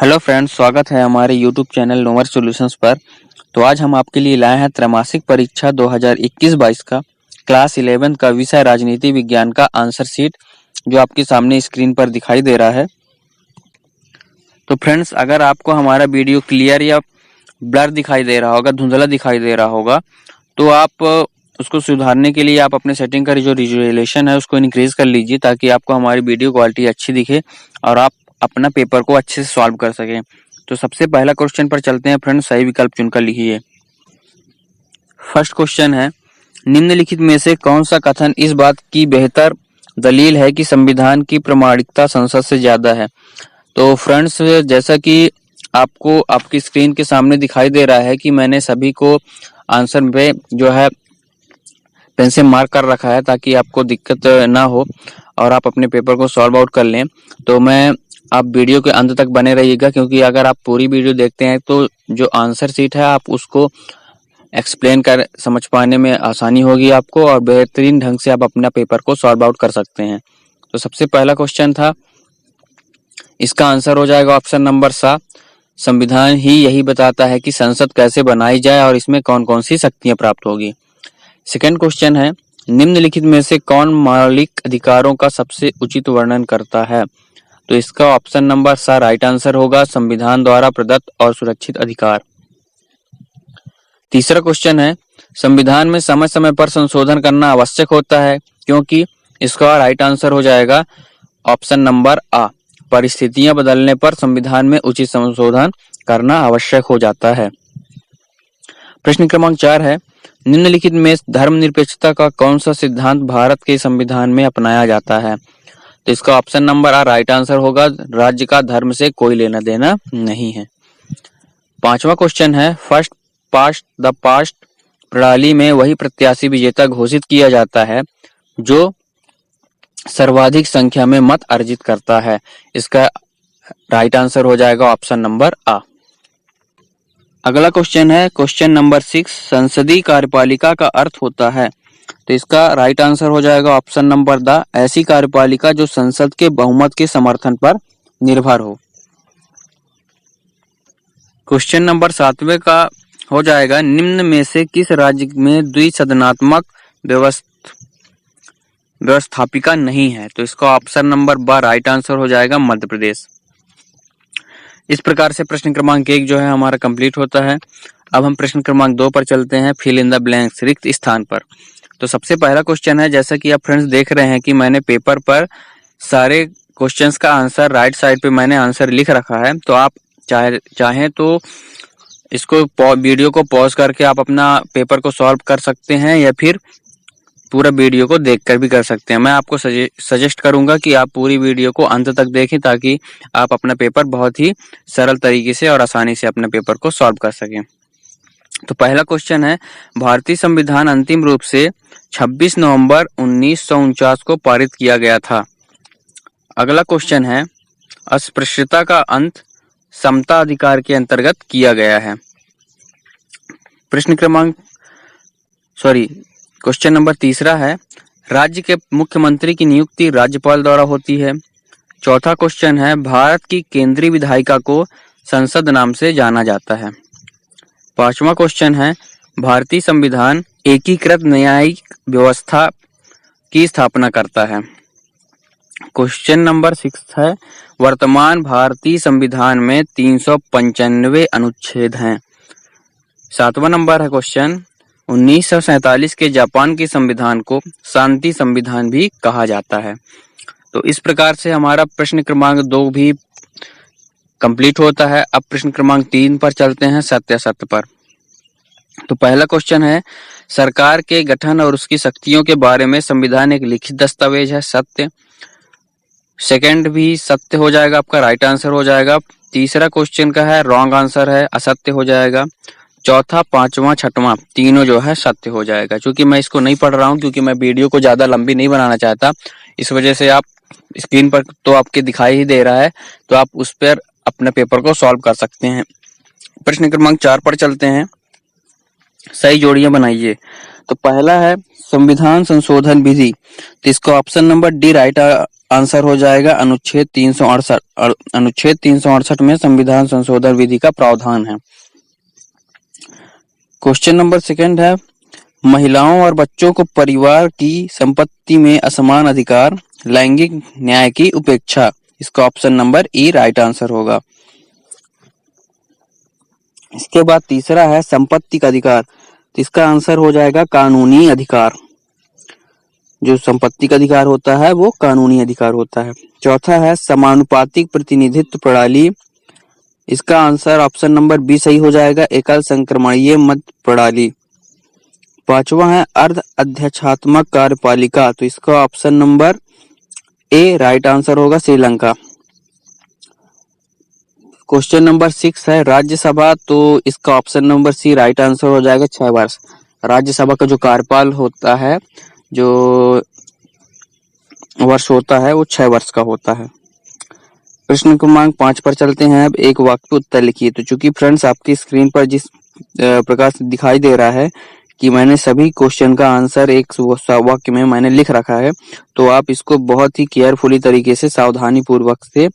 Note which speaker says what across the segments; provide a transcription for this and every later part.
Speaker 1: Hello friends, स्वागत है हमारे यूट्यूब चैनल नोवर सॉल्यूशंस पर। तो आज हम आपके लिए लाए हैं त्रैमासिक परीक्षा 2021-22 का क्लास 11 का विषय राजनीति विज्ञान का आंसर शीट, जो आपके सामने स्क्रीन पर दिखाई दे रहा है। तो फ्रेंड्स, अगर आपको हमारा वीडियो क्लियर या ब्लर दिखाई दे रहा होगा, धुंधला दिखाई दे रहा होगा, तो आप उसको सुधारने के लिए आप अपने सेटिंग का जो रिजोल्यूशन है उसको इंक्रीज कर लीजिए, ताकि आपको हमारी वीडियो क्वालिटी अच्छी दिखे और आप अपना पेपर को अच्छे से सॉल्व कर सकें। तो सबसे पहला क्वेश्चन पर चलते हैं फ्रेंड्स, सही विकल्प चुनकर लिखिए। फर्स्ट क्वेश्चन है, निम्नलिखित में से कौन सा कथन इस बात की बेहतर दलील है कि संविधान की प्रामाणिकता संसद से ज्यादा है। तो फ्रेंड्स, जैसा कि आपको आपकी स्क्रीन के सामने दिखाई दे रहा है कि मैंने सभी को आंसर पे जो है पेन से मार्क कर रखा है, ताकि आपको दिक्कत ना हो और आप अपने पेपर को सॉल्व आउट कर लें। तो आप वीडियो के अंत तक बने रहिएगा, क्योंकि अगर आप पूरी वीडियो देखते हैं तो जो आंसर शीट है आप उसको एक्सप्लेन कर समझ पाने में आसानी होगी आपको, और बेहतरीन ढंग से आप अपना पेपर को सॉल्व आउट कर सकते हैं। तो सबसे पहला क्वेश्चन था, इसका आंसर हो जाएगा ऑप्शन नंबर 7। संविधान ही यही बताता है कि संसद कैसे बनाई जाए और इसमें कौन कौन सी शक्तियां प्राप्त होगी। सेकेंड क्वेश्चन है, निम्नलिखित में से कौन मौलिक अधिकारों का सबसे उचित वर्णन करता है। तो इसका ऑप्शन नंबर 7 राइट आंसर होगा, संविधान द्वारा प्रदत्त और सुरक्षित अधिकार। तीसरा क्वेश्चन है, संविधान में समय समय पर संशोधन करना आवश्यक होता है, क्योंकि इसका राइट आंसर हो जाएगा ऑप्शन नंबर आ, परिस्थितियां बदलने पर संविधान में उचित संशोधन करना आवश्यक हो जाता है। प्रश्न क्रमांक 4 है, निम्नलिखित में धर्मनिरपेक्षता का कौन सा सिद्धांत भारत के संविधान में अपनाया जाता है। तो इसका ऑप्शन नंबर आ राइट आंसर होगा, राज्य का धर्म से कोई लेना देना नहीं है। पांचवा क्वेश्चन है, फर्स्ट पास्ट द पास्ट प्रणाली में वही प्रत्याशी विजेता घोषित किया जाता है जो सर्वाधिक संख्या में मत अर्जित करता है। इसका राइट आंसर हो जाएगा ऑप्शन नंबर आ। अगला क्वेश्चन है, क्वेश्चन नंबर 6, संसदीय कार्यपालिका का अर्थ होता है। तो इसका राइट आंसर हो जाएगा ऑप्शन नंबर द, ऐसी कार्यपालिका जो संसद के बहुमत के समर्थन पर निर्भर हो। क्वेश्चन नंबर 7वें का हो जाएगा, निम्न में से किस राज्य में द्विसदनात्मक व्यवस्थापिका नहीं है। तो इसका ऑप्शन नंबर ब राइट आंसर हो जाएगा, मध्य प्रदेश। इस प्रकार से प्रश्न क्रमांक 1 जो है हमारा कंप्लीट होता है। अब हम प्रश्न क्रमांक 2 पर चलते हैं, फिल इन द ब्लैंक्स, रिक्त स्थान पर। तो सबसे पहला क्वेश्चन है, जैसा कि आप फ्रेंड्स देख रहे हैं कि मैंने पेपर पर सारे क्वेश्चंस का आंसर राइट साइड पे मैंने आंसर लिख रखा है। तो आप चाहें तो इसको वीडियो को पॉज करके आप अपना पेपर को सॉल्व कर सकते हैं, या फिर पूरा वीडियो को देखकर भी कर सकते हैं। मैं आपको सजेस्ट करूंगा कि आप पूरी वीडियो को अंत तक देखें, ताकि आप अपना पेपर बहुत ही सरल तरीके से और आसानी से अपने पेपर को सॉल्व कर सकें। तो पहला क्वेश्चन है, भारतीय संविधान अंतिम रूप से 26 नवंबर 1949 को पारित किया गया था। अगला क्वेश्चन है, अस्पृश्यता का अंत समता अधिकार के अंतर्गत किया गया है। क्वेश्चन नंबर 3 है, राज्य के मुख्यमंत्री की नियुक्ति राज्यपाल द्वारा होती है। चौथा क्वेश्चन है, भारत की केंद्रीय विधायिका को संसद नाम से जाना जाता है। पांचवा क्वेश्चन है, भारतीय संविधान एकीकृत न्यायिक व्यवस्था की स्थापना करता है। क्वेश्चन नंबर 6 है, वर्तमान भारतीय संविधान में 395 अनुच्छेद हैं। 7वां नंबर है क्वेश्चन, 1947 के जापान के संविधान को शांति संविधान भी कहा जाता है। तो इस प्रकार से हमारा प्रश्न क्रमांक 2 भी कंप्लीट होता है। अब प्रश्न क्रमांक 3 पर चलते हैं, सत्यासत्य पर। तो पहला क्वेश्चन है, सरकार के गठन और उसकी शक्तियों के बारे में संविधान एक लिखित दस्तावेज है, सत्य। सेकंड भी सत्य हो जाएगा, आपका राइट आंसर हो जाएगा। तीसरा क्वेश्चन का है रॉन्ग आंसर है, असत्य हो जाएगा। चौथा, पांचवा, छठवां तीनों जो है सत्य हो जाएगा। क्योंकि मैं इसको नहीं पढ़ रहा हूं, क्योंकि मैं वीडियो को ज्यादा लंबी नहीं बनाना चाहता, इस वजह से आप स्क्रीन पर तो आपके दिखाई ही दे रहा है, तो आप उस पर अपने पेपर को सॉल्व कर सकते हैं। प्रश्न क्रमांक 4 पर चलते हैं, सही जोड़ियां बनाइए। तो पहला है संविधान संशोधन विधि, तो इसका option number D right answer हो जाएगा अनुच्छेद 368। अनुच्छेद 368 में संविधान संशोधन विधि का प्रावधान है। क्वेश्चन नंबर सेकंड है, महिलाओं और बच्चों को परिवार की संपत्ति में असमान अधिकार, लैंगिक न्याय की उपेक्षा। इसका ऑप्शन नंबर ई राइट आंसर होगा। इसके बाद तीसरा है संपत्ति का अधिकार, तो इसका आंसर हो जाएगा कानूनी अधिकार। जो संपत्ति का अधिकार होता है वो कानूनी अधिकार होता है। चौथा है समानुपातिक प्रतिनिधित्व प्रणाली, इसका आंसर ऑप्शन नंबर बी सही हो जाएगा, एकल संक्रमणीय मत प्रणाली। पांचवा है अर्ध अध्यक्षात्मक कार्यपालिका, तो इसका option number A right answer होगा, श्रीलंका। क्वेश्चन नंबर 6 है राज्यसभा, तो इसका option number C right answer हो जाएगा, 6 वर्ष। राज्यसभा का जो कार्यकाल होता है, जो वर्ष होता है वो 6 वर्ष का होता है। प्रश्न क्रमांक 5 पर चलते हैं। अब एक वाक्य उत्तर लिखिए। तो चूंकि फ्रेंड्स आपकी स्क्रीन पर जिस प्रकार से दिखाई दे रहा है कि मैंने सभी क्वेश्चन का आंसर एक वाक्य में मैंने लिख रखा है, तो आप इसको बहुत ही केयरफुली तरीके से, सावधानी पूर्वक से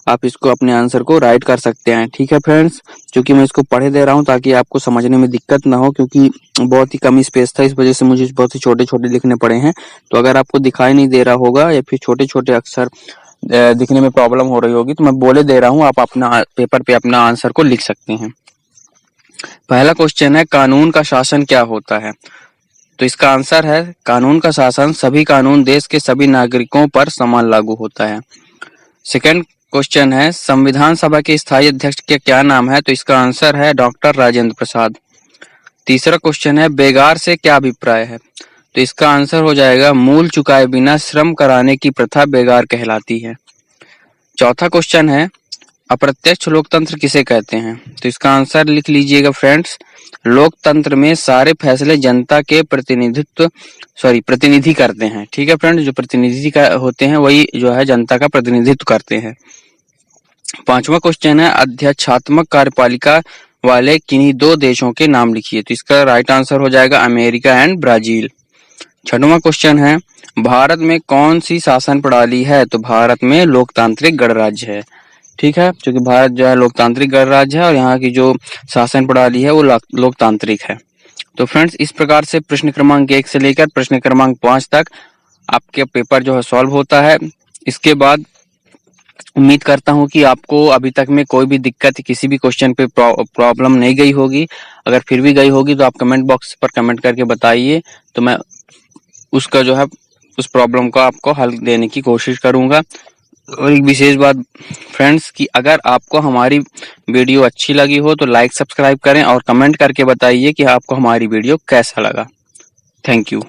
Speaker 1: आप इसको अपने आंसर को राइट कर सकते हैं। ठीक है फ्रेंड्स, क्योंकि मैं इसको पढ़े दे रहा हूं ताकि आपको समझने में दिक्कत ना हो, क्योंकि बहुत ही कम स्पेस था, इस वजह से मुझे बहुत ही छोटे छोटे लिखने पड़े हैं। तो अगर आपको दिखाई नहीं दे रहा होगा या फिर छोटे छोटे अक्षर दिखने में प्रॉब्लम हो रही होगी, तो मैं बोले दे रहा हूं, आप अपना पेपर पे अपना आंसर को लिख सकते हैं। पहला क्वेश्चन है कानून का शासन क्या होता है, तो इसका आंसर है कानून का शासन सभी कानून देश के सभी नागरिकों पर समान लागू होता है। सेकंड क्वेश्चन है संविधान सभा के स्थायी अध्यक्ष के क्या नाम है, तो इसका आंसर है डॉक्टर राजेंद्र प्रसाद। तीसरा क्वेश्चन है बेगार से क्या अभिप्राय है, तो इसका आंसर हो जाएगा मूल चुकाए बिना श्रम कराने की प्रथा बेगार कहलाती है। चौथा क्वेश्चन है अप्रत्यक्ष लोकतंत्र किसे कहते हैं, तो इसका आंसर लिख लीजिएगा फ्रेंड्स, लोकतंत्र में सारे फैसले जनता के प्रतिनिधि करते हैं। ठीक है फ्रेंड्स, जो प्रतिनिधि का होते हैं वही जो है जनता का प्रतिनिधित्व करते हैं। पांचवा क्वेश्चन है अध्यक्षात्मक कार्यपालिका वाले किन्हीं 2 देशों के नाम लिखिए, तो इसका राइट आंसर हो जाएगा अमेरिका एंड ब्राजील। छठवां क्वेश्चन है भारत में कौन सी शासन प्रणाली है, तो भारत में लोकतांत्रिक गणराज्य है। ठीक है, क्योंकि भारत जो है लोकतांत्रिक गणराज्य है और यहाँ की जो शासन प्रणाली है वो लोकतांत्रिक है। तो फ्रेंड्स इस प्रकार से प्रश्न क्रमांक 1 से लेकर प्रश्न क्रमांक 5 तक आपके पेपर जो है सॉल्व होता है। इसके बाद उम्मीद करता हूं कि आपको अभी तक में कोई भी दिक्कत किसी भी क्वेश्चन पे प्रॉब्लम नहीं गई होगी। अगर फिर भी गई होगी तो आप कमेंट बॉक्स पर कमेंट करके बताइए, तो मैं उसका जो है उस प्रॉब्लम को आपको हल देने की कोशिश करूंगा। और एक विशेष बात फ्रेंड्स कि अगर आपको हमारी वीडियो अच्छी लगी हो तो लाइक सब्सक्राइब करें और कमेंट करके बताइए कि आपको हमारी वीडियो कैसा लगा। Thank you.